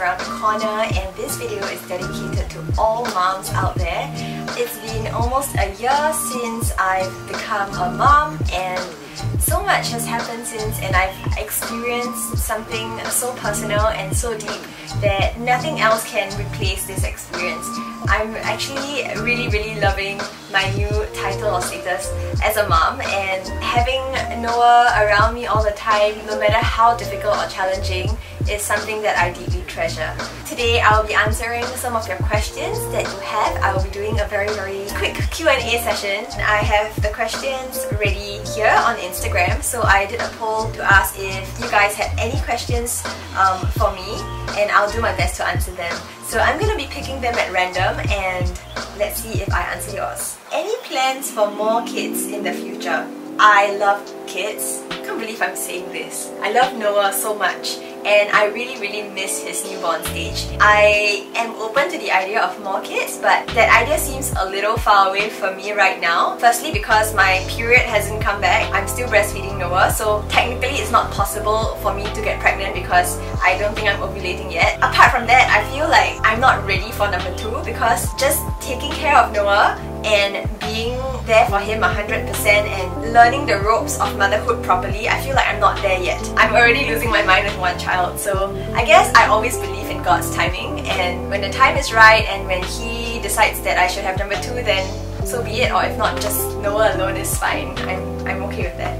around the corner, and this video is dedicated to all moms out there. It's been almost a year since I've become a mom, and so much has happened since, and I've experienced something so personal and so deep that nothing else can replace this experience. I'm actually really loving my new title or status as a mom, and having Noah around me all the time, no matter how difficult or challenging, is something that I deeply treasure. Today I'll be answering some of your questions that you have. I will be doing a very quick Q&A session. I have the questions ready here on Instagram, so I did a poll to ask if you guys had any questions for me, and I'll do my best to answer them. So I'm going to be picking them at random, and let's see if I answer yours. Any plans for more kids in the future? I love kids. I can't believe I'm saying this. I love Noah so much, and I really miss his newborn stage. I am open to the idea of more kids, but that idea seems a little far away for me right now. Firstly, because my period hasn't come back. I'm still breastfeeding Noah, so technically it's not possible for me to get pregnant because I don't think I'm ovulating yet. Apart from that, I feel like I'm not ready for number 2, because just taking care of Noah and being there for him 100% and learning the ropes of motherhood properly, I feel like I'm not there yet. I'm already losing my mind with one child, so I guess I always believe in God's timing, and when the time is right and when He decides that I should have number 2, then so be it, or if not, just Noah alone is fine. I'm okay with that.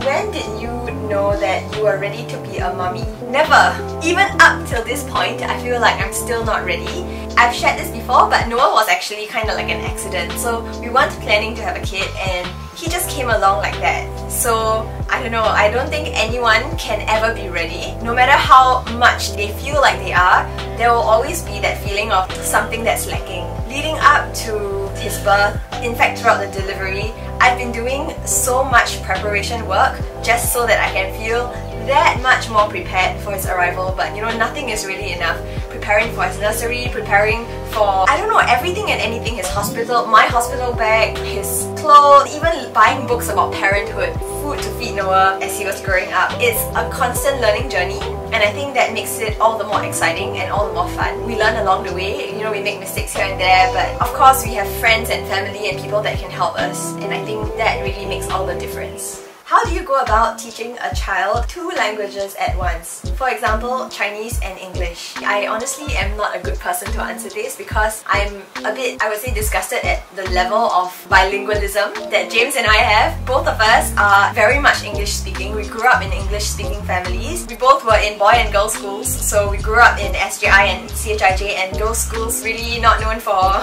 When did you know that you were ready to be a mommy? Never! Even up till this point, I feel like I'm still not ready. I've shared this before, but Noah was actually kind of like an accident. So we weren't planning to have a kid, and he just came along like that. So I don't know, I don't think anyone can ever be ready. No matter how much they feel like they are, there will always be that feeling of something that's lacking. Leading up to his birth, in fact throughout the delivery, I've been doing so much preparation work just so that I can feel that much more prepared for his arrival. But you know, nothing is really enough. Preparing for his nursery, preparing for, I don't know, everything and anything. His hospital, my hospital bag, his clothes, even buying books about parenthood, food to feed Noah as he was growing up. It's a constant learning journey, and I think that makes it all the more exciting and all the more fun. We learn along the way, you know, we make mistakes here and there, but of course we have friends and family and people that can help us, and I think that really makes all the difference. How do you go about teaching a child 2 languages at once? For example, Chinese and English. I honestly am not a good person to answer this because I'm a bit, I would say, disgusted at the level of bilingualism that James and I have. Both of us are very much English speaking. We grew up in English speaking families. We both were in boy and girl schools, so we grew up in SJI and CHIJ, and those schools really not known for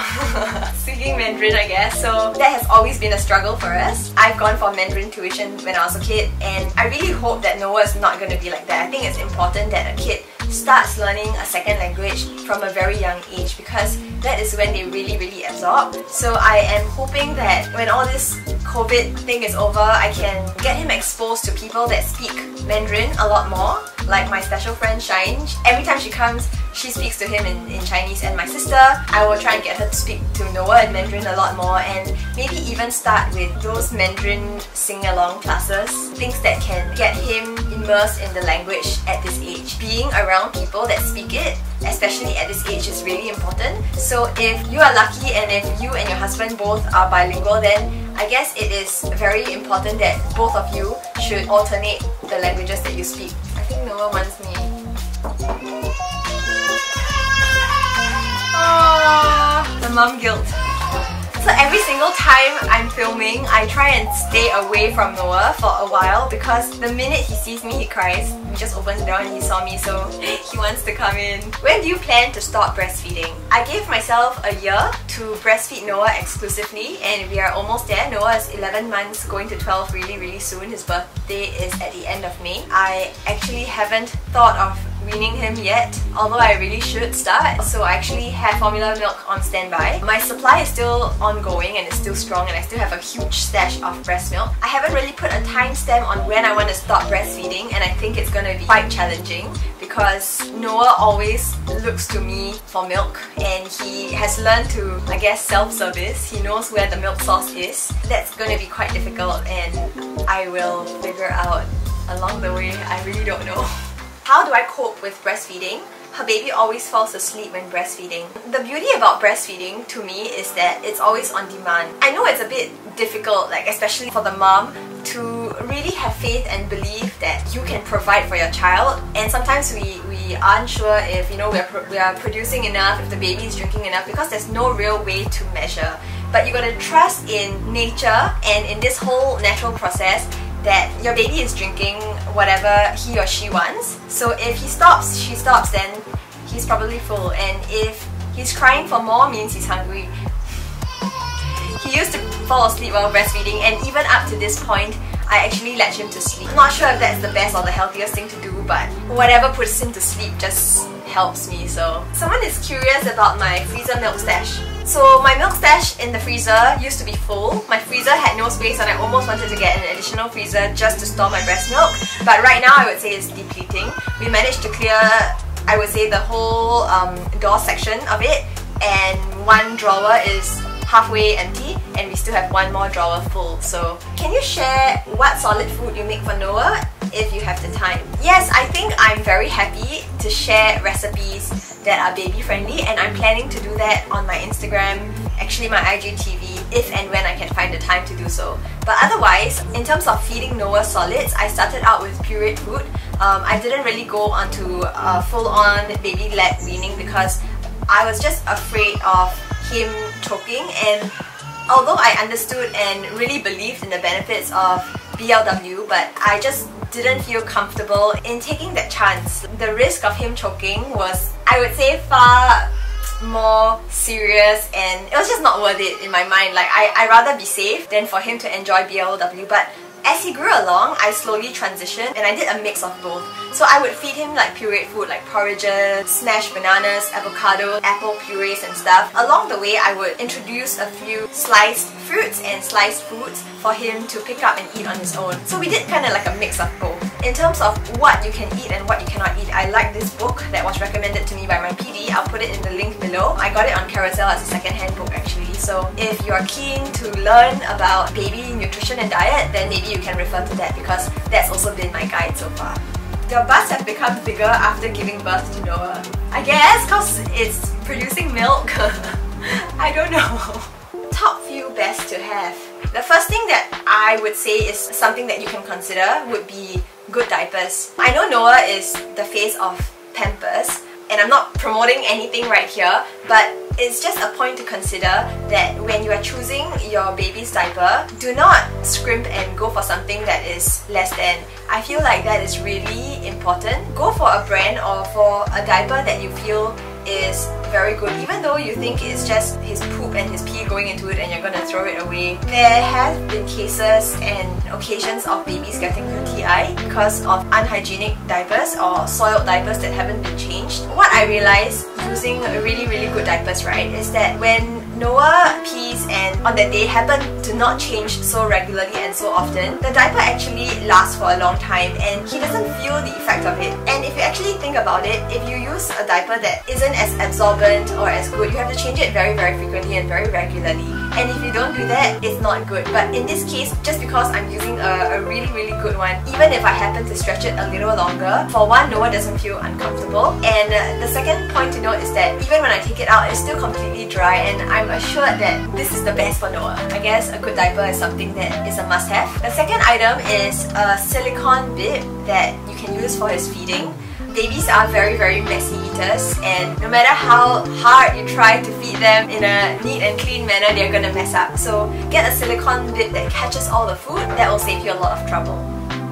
speaking Mandarin, I guess. So that has always been a struggle for us. I've gone for Mandarin tuition when I was a kid, and I really hope that Noah is not going to be like that. I think it's important that a kid starts learning a second language from a very young age, because that is when they really absorb. So I am hoping that when all this COVID thing is over, I can get him exposed to people that speak Mandarin a lot more, like my special friend Shine. Every time she comes, she speaks to him in Chinese, and my sister, I will try and get her to speak to Noah in Mandarin a lot more, and maybe even start with those Mandarin sing-along classes, things that can get him immersed in the language at this age. Being around people that speak it, especially at this age, is really important. So if you are lucky and if you and your husband both are bilingual, then I guess it is very important that both of you should alternate the languages that you speak. I think Noah wants me. Oh, the mom guilt. So every single time I'm filming, I try and stay away from Noah for a while, because the minute he sees me, he cries. He just opens the door and he saw me, so he wants to come in. When do you plan to stop breastfeeding? I gave myself a year to breastfeed Noah exclusively, and we are almost there. Noah is 11 months, going to 12 really soon. His birthday is at the end of May. I actually haven't thought of weaning him yet, although I really should start. So I actually have formula milk on standby. My supply is still ongoing and it's still strong, and I still have a huge stash of breast milk. I haven't really put a timestamp on when I want to stop breastfeeding, and I think it's going to be quite challenging because Noah always looks to me for milk, and he has learned to, I guess, self-service. He knows where the milk source is. That's going to be quite difficult, and I will figure out along the way. I really don't know. How do I cope with breastfeeding? her baby always falls asleep when breastfeeding. The beauty about breastfeeding to me is that it's always on demand. I know it's a bit difficult, like especially for the mom, to really have faith and believe that you can provide for your child, and sometimes we aren't sure if we are producing enough, if the baby is drinking enough, because there's no real way to measure. But you gotta trust in nature and in this whole natural process that your baby is drinking whatever he or she wants. So if he stops, she stops, then he's probably full, and if he's crying for more, means he's hungry. He used to fall asleep while breastfeeding, and even up to this point, I actually let him to sleep. I'm not sure if that's the best or the healthiest thing to do, but whatever puts him to sleep just helps me. So someone is curious about my freezer milk stash. So my milk stash in the freezer used to be full. My freezer had no space and I almost wanted to get an additional freezer just to store my breast milk. But right now I would say it's depleting. We managed to clear, I would say, the whole door section of it, and one drawer is halfway empty and we still have one more drawer full. So can you share what solid food you make for Noah if you have the time? Yes, I think I'm very happy to share recipes that are baby friendly, and I'm planning to do that on my Instagram, actually my IGTV, if and when I can find the time to do so. But otherwise, in terms of feeding Noah solids, I started out with pureed food. I didn't really go onto full-on baby-led weaning because I was just afraid of him choking, and although I understood and really believed in the benefits of BLW, but I just didn't feel comfortable in taking that chance. The risk of him choking was, I would say, far more serious, and it was just not worth it in my mind. Like, I'd rather be safe than for him to enjoy BLW. But as he grew along, I slowly transitioned and I did a mix of both. So I would feed him like pureed food, like porridges, smashed bananas, avocado, apple purees and stuff. Along the way, I would introduce a few sliced fruits and sliced foods for him to pick up and eat on his own. So we did kind of like a mix of both. In terms of what you can eat and what you cannot eat, I like this book that was recommended to me by my PD. I'll put it in the link below. I got it on Carousel as a second-hand book actually. So if you're keen to learn about baby nutrition and diet, then maybe you can refer to that, because that's also been my guide so far. Your butts have become bigger after giving birth to Noah. I guess because it's producing milk. I don't know. Top few best to have. The first thing that I would say is something that you can consider would be good diapers. I know Noah is the face of Pampers, and I'm not promoting anything right here, but it's just a point to consider that when you are choosing your baby's diaper, do not scrimp and go for something that is less than. I feel like that is really important. Go for a brand or for a diaper that you feel is very good, even though you think it's just his poop and his pee going into it and you're gonna throw it away. There have been cases and occasions of babies getting UTI because of unhygienic diapers or soiled diapers that haven't been changed. What I realized using really good diapers, right, is that when Noah pees and on that day happen to not change so regularly and so often, the diaper actually lasts for a long time and he doesn't feel the effect of it. And if you actually think about it, if you use a diaper that isn't as absorbent or as good, you have to change it very frequently and very regularly. And if you don't do that, it's not good. But in this case, just because I'm using a really good one, even if I happen to stretch it a little longer, for one, Noah doesn't feel uncomfortable. And the second point to note is that even when I take it out, it's still completely dry, and I'm assured that this is the best for Noah. I guess a good diaper is something that is a must-have. The second item is a silicone bib that you can use for his feeding. Babies are very messy eaters, and no matter how hard you try to feed them in a neat and clean manner, they're gonna mess up. So get a silicone bib that catches all the food. That will save you a lot of trouble.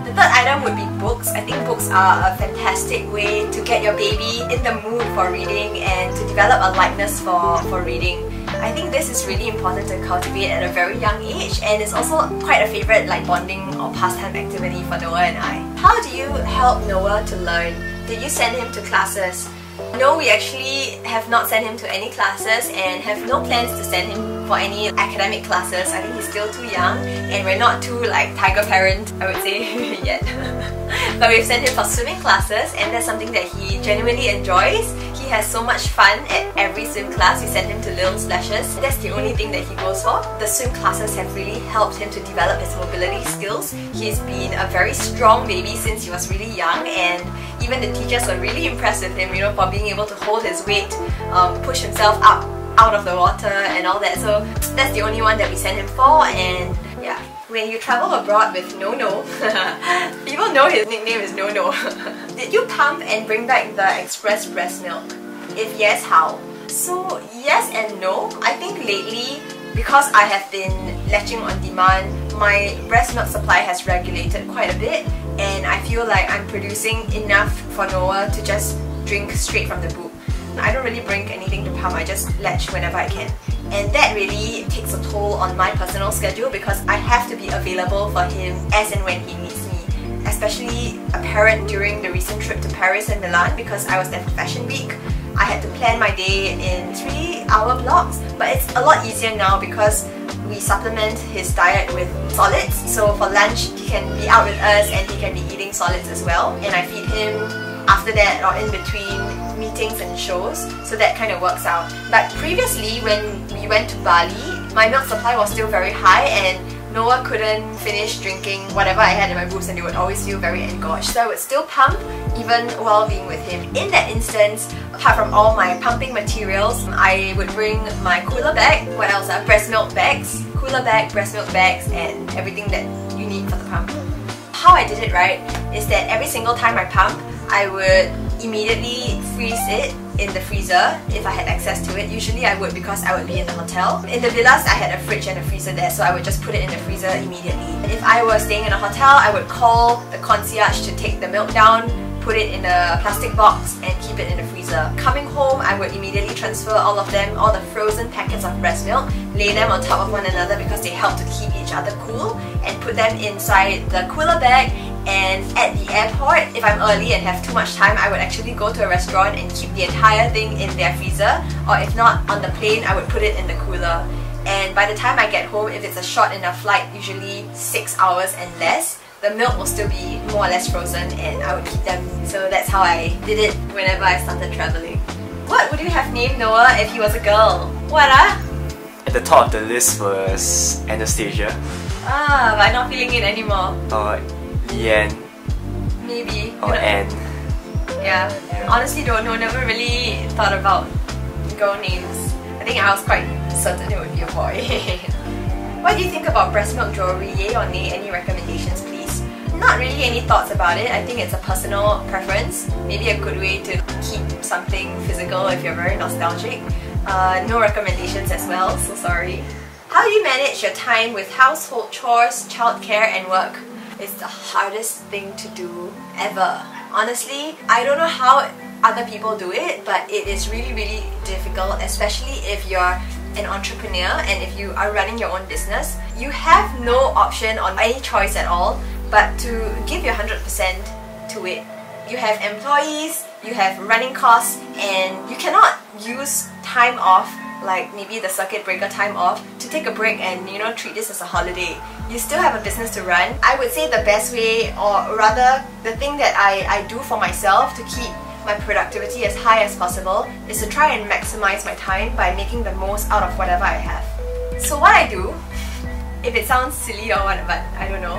The third item would be books. I think books are a fantastic way to get your baby in the mood for reading and to develop a likeness for reading. I think this is really important to cultivate at a very young age, and it's also quite a favorite like bonding or pastime activity for Noah and I. How do you help Noah to learn? Did you send him to classes? No, we actually have not sent him to any classes and have no plans to send him for any academic classes. I think he's still too young and we're not too like tiger parent, I would say, yet. But we've sent him for swimming classes, and that's something that he genuinely enjoys. He has so much fun at every swim class. We send him to little splashes. That's the only thing that he goes for. The swim classes have really helped him to develop his mobility skills. He's been a very strong baby since he was really young, and even the teachers were really impressed with him, you know, for being able to hold his weight, push himself up out of the water and all that. So that's the only one that we send him for. And yeah, when you travel abroad with No-No, people know his nickname is No-No. Did you pump and bring back the express breast milk? If yes, how? So yes and no. I think lately, because I have been latching on demand, my breast milk supply has regulated quite a bit, and I feel like I'm producing enough for Noah to just drink straight from the boob. I don't really bring anything to pump, I just latch whenever I can. And that really takes a toll on my personal schedule because I have to be available for him as and when he needs me. Especially apparent during the recent trip to Paris and Milan because I was there for Fashion Week. I had to plan my day in 3-hour blocks, but it's a lot easier now because we supplement his diet with solids. So for lunch, he can be out with us and he can be eating solids as well. And I feed him after that or in between meetings and shows, so that kind of works out. But previously, when we went to Bali, my milk supply was still very high and Noah couldn't finish drinking whatever I had in my boobs and they would always feel very engorged. So I would still pump even while being with him. In that instance, apart from all my pumping materials, I would bring my cooler bag, what else? Breast milk bags, cooler bag, breast milk bags, and everything that you need for the pump. How I did it right is that every single time I pump, I would immediately freeze it in the freezer if I had access to it. Usually I would because I would be in the hotel. In the villas I had a fridge and a freezer there, so I would just put it in the freezer immediately. If I was staying in a hotel, I would call the concierge to take the milk down, put it in a plastic box and keep it in the freezer. Coming home, I would immediately transfer all of them, all the frozen packets of breast milk, lay them on top of one another because they help to keep each other cool, and put them inside the cooler bag. And at the airport, if I'm early and have too much time, I would actually go to a restaurant and keep the entire thing in their freezer, or if not, on the plane, I would put it in the cooler. And by the time I get home, if it's a short enough flight, usually 6 hours and less, the milk will still be more or less frozen and I would keep them. So that's how I did it whenever I started traveling. What would you have named Noah if he was a girl? What At the top of the list was Anastasia. But I'm not feeling it anymore. Or Lynn. Maybe. Or Anne. Yeah. Honestly don't know, never really thought about girl names. I think I was quite certain it would be a boy. What do you think about breast milk jewelry? Yay or nay? Any recommendations, please? Not really any thoughts about it. I think it's a personal preference. Maybe a good way to keep something physical if you're very nostalgic. No recommendations as well, so sorry. How do you manage your time with household chores, childcare and work? It's the hardest thing to do ever. Honestly, I don't know how other people do it, but it is really, really difficult, especially if you're an entrepreneur and if you are running your own business. You have no option or any choice at all but to give your 100% to it. You have employees, you have running costs, and you cannot use time off, like maybe the circuit breaker time off, to take a break and, you know, treat this as a holiday. You still have a business to run. I would say the best way, or rather the thing that I do for myself to keep my productivity as high as possible, is to try and maximize my time by making the most out of whatever I have. So what I do, if it sounds silly or what, but I don't know,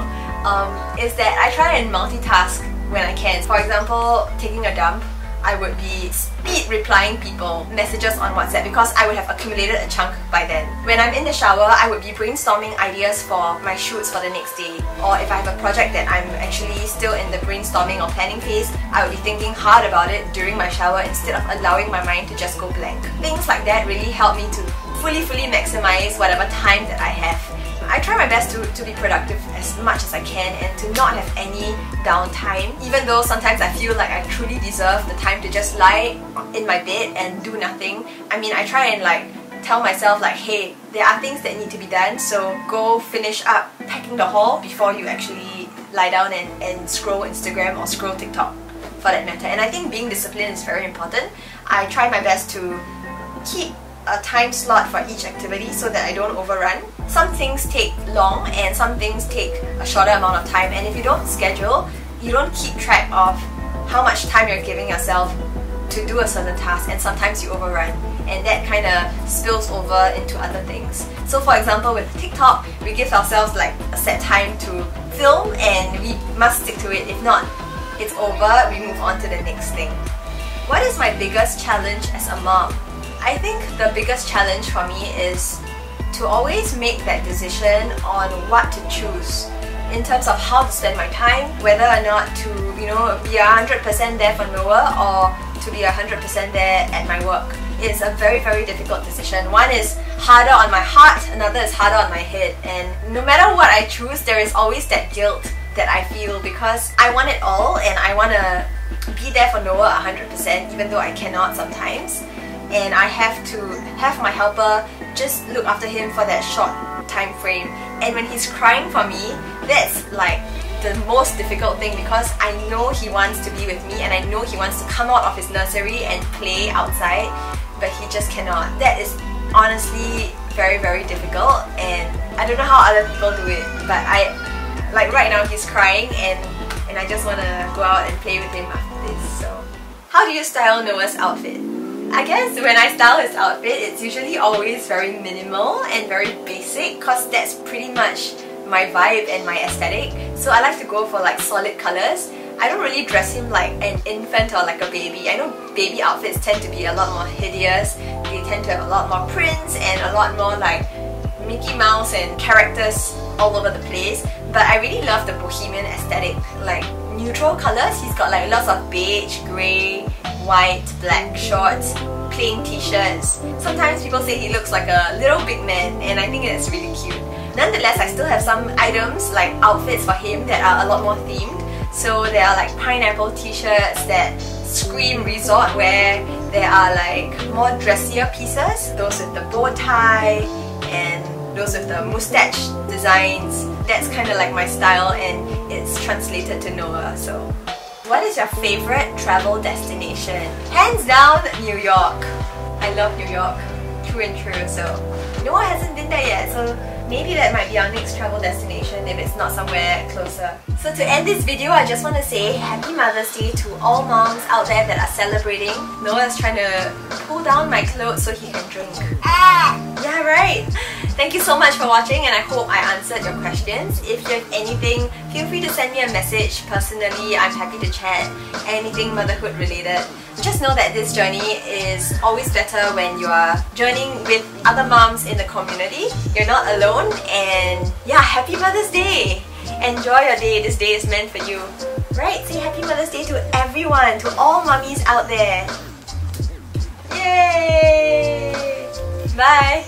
is that I try and multitask when I can. For example, taking a dump, I would be speed replying people messages on WhatsApp because I would have accumulated a chunk by then. When I'm in the shower, I would be brainstorming ideas for my shoots for the next day. Or if I have a project that I'm actually still in the brainstorming or planning phase, I would be thinking hard about it during my shower instead of allowing my mind to just go blank. Things like that really help me to fully maximize whatever time that I have. I try my best to be productive as much as I can and to not have any downtime, even though sometimes I feel like I truly deserve the time to just lie in my bed and do nothing. I mean, I try and like tell myself like, hey, there are things that need to be done, so go finish up packing the hall before you actually lie down and scroll Instagram or scroll TikTok for that matter. And I think being disciplined is very important. I try my best to keep a time slot for each activity so that I don't overrun. Some things take long and some things take a shorter amount of time, and if you don't schedule, you don't keep track of how much time you're giving yourself to do a certain task, and sometimes you overrun, and that kind of spills over into other things. So for example, with TikTok, we give ourselves like a set time to film and we must stick to it. If not, it's over, we move on to the next thing. What is my biggest challenge as a mom? I think the biggest challenge for me is to always make that decision on what to choose in terms of how to spend my time, whether or not to, be 100% there for Noah or to be 100% there at my work. It's a very, very difficult decision. One is harder on my heart, another is harder on my head, and no matter what I choose, there is always that guilt that I feel because I want it all and I want to be there for Noah 100%, even though I cannot sometimes, and I have to have my helper just look after him for that short time frame. And when he's crying for me, that's like the most difficult thing because I know he wants to be with me and I know he wants to come out of his nursery and play outside, but he just cannot. That is honestly very, very difficult, and I don't know how other people do it, but like right now he's crying and I just want to go out and play with him after this. So how do you style Noah's outfit? I guess when I style his outfit, it's usually always very minimal and very basic because that's pretty much my vibe and my aesthetic. So I like to go for like solid colors. I don't really dress him like an infant or like a baby. I know baby outfits tend to be a lot more hideous. They tend to have a lot more prints and a lot more like Mickey Mouse and characters all over the place. But I really love the bohemian aesthetic, like neutral colors. He's got like lots of beige, grey, white, black shorts, plain t-shirts. Sometimes people say he looks like a little big man, and I think it's really cute. Nonetheless, I still have some items like outfits for him that are a lot more themed. So there are like pineapple t-shirts that scream resort wear. There are like more dressier pieces, those with the bow tie and those with the mustache designs. That's kind of like my style and it's translated to Noah. So what is your favorite travel destination? Hands down, New York. I love New York, true and true. So Noah hasn't been there yet, so maybe that might be our next travel destination if it's not somewhere closer. So to end this video, I just want to say Happy Mother's Day to all moms out there that are celebrating. Noah's trying to pull down my clothes so he can drink. Yeah, right! Thank you so much for watching and I hope I answered your questions. If you have anything, feel free to send me a message personally. I'm happy to chat. Anything motherhood related. Just know that this journey is always better when you are journeying with other moms in the community. You're not alone, and yeah, Happy Mother's Day! Enjoy your day. This day is meant for you. Right? Say Happy Mother's Day to everyone, to all mummies out there. Yay! Bye!